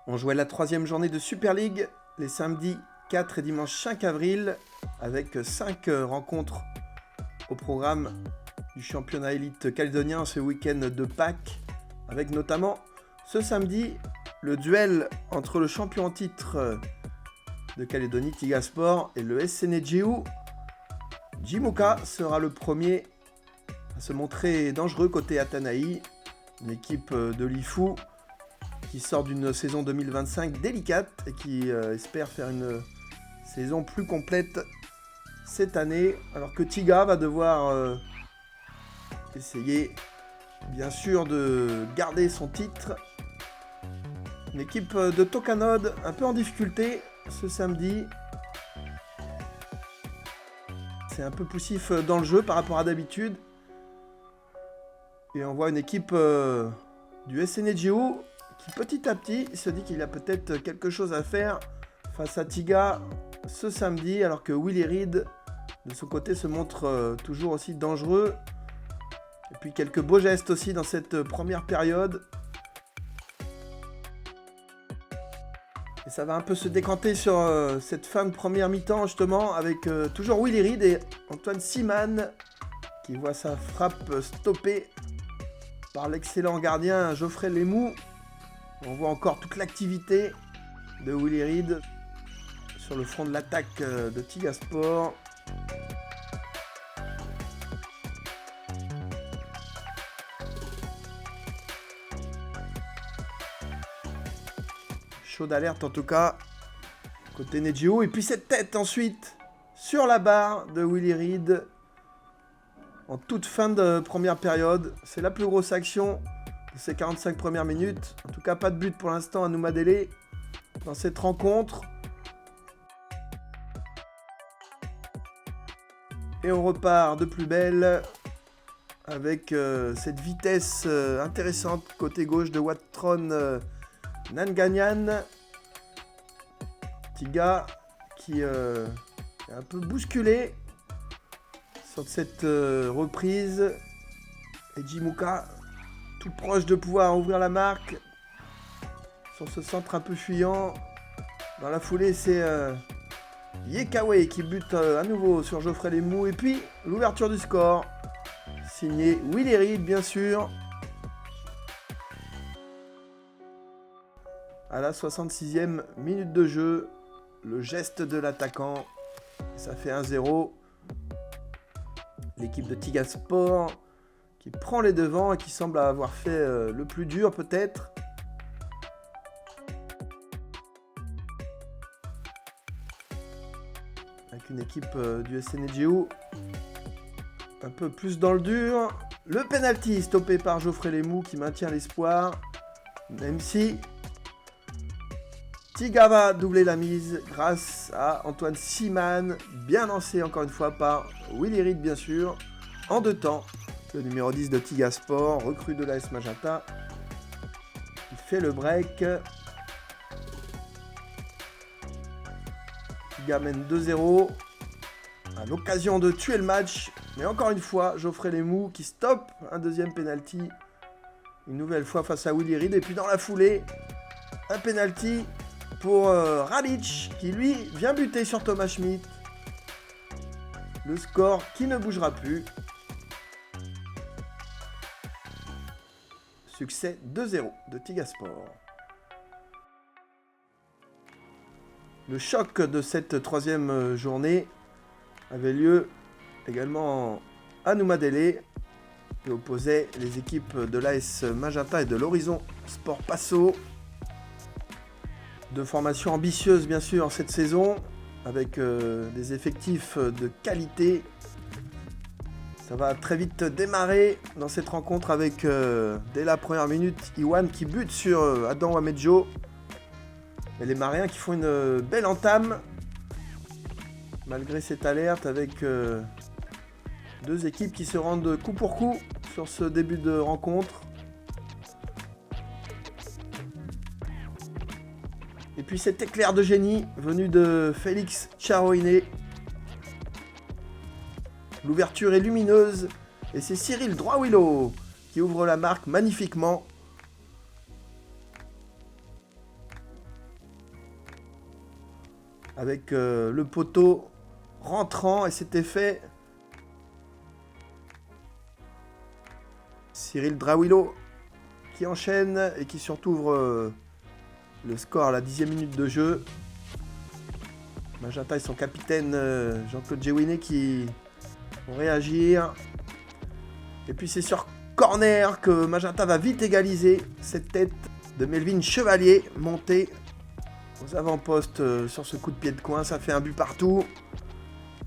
On jouait la 3e journée de Super League les samedis 4 et dimanche 5 avril avec 5 rencontres au programme du championnat élite calédonien ce week-end de Pâques, avec notamment ce samedi le duel entre le champion en titre de Calédonie Tigaspor et le SC Nedjéou. Jimuka sera le premier à se montrer dangereux côté Atanaï, une équipe de l'IFU qui sort d'une saison 2025 délicate et qui espère faire une saison plus complète cette année, alors que Tiga va devoir essayer bien sûr de garder son titre. Une équipe de Tokanod un peu en difficulté ce samedi. C'est un peu poussif dans le jeu par rapport à d'habitude. Et on voit une équipe du SC Nedjéou qui petit à petit se dit qu'il a peut-être quelque chose à faire face à Tiga ce samedi, alors que Willy Reed de son côté se montre toujours aussi dangereux. Et puis quelques beaux gestes aussi dans cette première période. Et ça va un peu se décanter sur cette fin de première mi-temps justement, avec toujours Willy Reed et Antoine Seaman qui voit sa frappe stoppée par l'excellent gardien Geoffrey Lemou. On voit encore toute l'activité de Willy Reed sur le front de l'attaque de Tigaspor. Chaud d'alerte en tout cas côté Nedjéou. Et puis cette tête ensuite sur la barre de Willy Reed en toute fin de première période. C'est la plus grosse action de ces 45 premières minutes. En tout cas, pas de but pour l'instant à Noumadélé dans cette rencontre. Et on repart de plus belle avec cette vitesse intéressante côté gauche de Watron Nanganyan. Tiga qui est un peu bousculé sur cette reprise. Et Jimuka tout proche de pouvoir ouvrir la marque sur ce centre un peu fuyant. Dans la foulée, c'est Yekawe qui bute à nouveau sur Geoffrey Lemou. Et puis l'ouverture du score, signé Willy Reed bien sûr. À la 66e minute de jeu, le geste de l'attaquant, ça fait 1-0. L'équipe de Tigaspor qui prend les devants et qui semble avoir fait le plus dur peut-être. Avec une équipe du SC Nedjéou un peu plus dans le dur. Le penalty stoppé par Geoffrey Lemou qui maintient l'espoir, même si Tiga va doubler la mise grâce à Antoine Seaman, bien lancé encore une fois par Willy Reed bien sûr, en 2 temps. Le numéro 10 de Tigaspor, recrue de l'AS Magenta, qui fait le break. Tiga mène 2-0 à l'occasion de tuer le match. Mais encore une fois, Geoffrey Lemou qui stoppe un deuxième penalty. Une nouvelle fois face à Willy Reed. Et puis dans la foulée, un penalty pour Ralic qui lui vient buter sur Thomas Schmidt. Le score qui ne bougera plus. Succès 2-0 de Tigaspor. Le choc de cette 3e journée avait lieu également à Noumadélé et opposait les équipes de l'AS Magenta et de l'Horizon Sport Passo. 2 formations ambitieuses bien sûr cette saison, avec des effectifs de qualité. Ça va très vite démarrer dans cette rencontre avec, dès la première minute, Iwan qui bute sur Adam Wamedjo. Et les Mariens qui font une belle entame, malgré cette alerte, avec 2 équipes qui se rendent coup pour coup sur ce début de rencontre. Et puis cet éclair de génie venu de Félix Charoiné. L'ouverture est lumineuse et c'est Cyril Droit-Willow qui ouvre la marque magnifiquement. avec le poteau rentrant et c'était fait. Cyril Drawilo qui enchaîne et qui surtout ouvre le score à la 10e minute de jeu. Magenta et son capitaine Jean-Claude Djewineh qui vont réagir. Et puis c'est sur corner que Magenta va vite égaliser. Cette tête de Melvin Chevalier montée aux avant-postes sur ce coup de pied de coin. Ça fait un but partout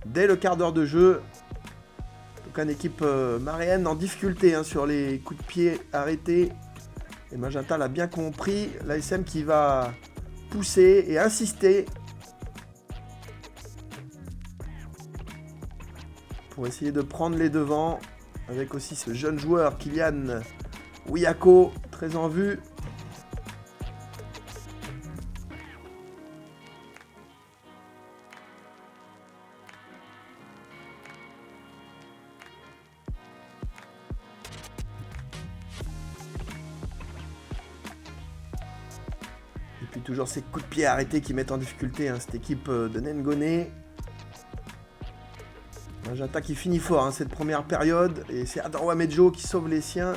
dès le quart d'heure de jeu. Donc une équipe maréenne en difficulté sur les coups de pied arrêtés. Et Magenta l'a bien compris. L'ASM qui va pousser et insister pour essayer de prendre les devants. Avec aussi ce jeune joueur Kylian Ouiako, très en vue. Et puis toujours ces coups de pied arrêtés qui mettent en difficulté cette équipe de Nengone. Magenta qui finit fort cette première période. Et c'est Adorwa Medjo qui sauve les siens.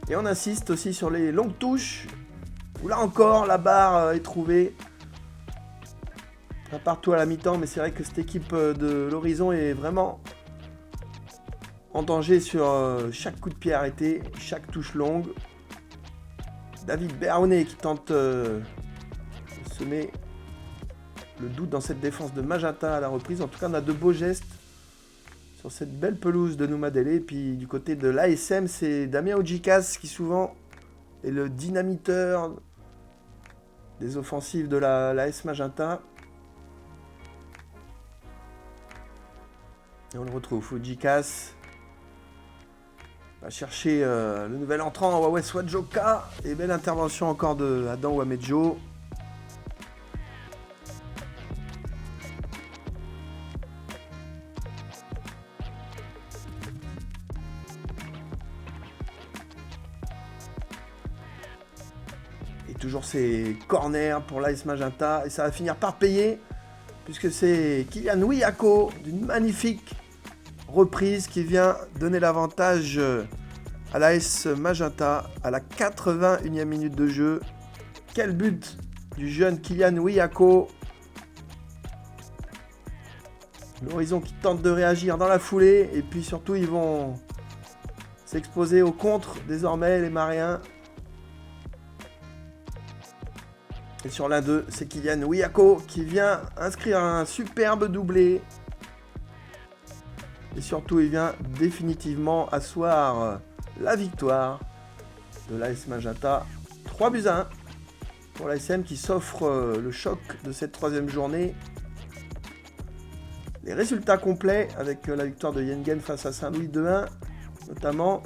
Et on insiste aussi sur les longues touches. Où là encore, la barre est trouvée. Pas partout à la mi-temps, mais c'est vrai que cette équipe de l'Horizon est vraiment en danger sur chaque coup de pied arrêté, chaque touche longue. David Béarnais qui tente de semer le doute dans cette défense de Magenta à la reprise. En tout cas, on a de beaux gestes sur cette belle pelouse de Noumadélé. Et puis du côté de l'ASM, c'est Damien Ojikas qui souvent est le dynamiteur des offensives de l'AS Magenta. Et on le retrouve, Ojikas va chercher le nouvel entrant, Wawes Wadjoka. Et belle intervention encore de Adam Wamedjo. Toujours ces corners pour l'AS Magenta et ça va finir par payer puisque c'est Kylian Ouiako d'une magnifique reprise qui vient donner l'avantage à l'AS Magenta à la 81e minute de jeu. Quel but du jeune Kylian Ouiako. L'Horizon qui tente de réagir dans la foulée et puis surtout ils vont s'exposer au contre désormais les Maréens. Et sur la 2, c'est Kylian Ouiako qui vient inscrire un superbe doublé. Et surtout, il vient définitivement asseoir la victoire de l'AS Magenta. 3-1 pour l'ASM qui s'offre le choc de cette troisième journée. Les résultats complets avec la victoire de Yengen face à Saint-Louis 2-1 notamment.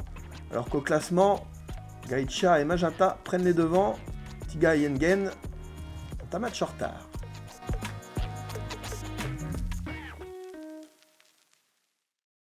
Alors qu'au classement, Gaïcha et Magenta prennent les devants. Tiga et Yengen un match en retard.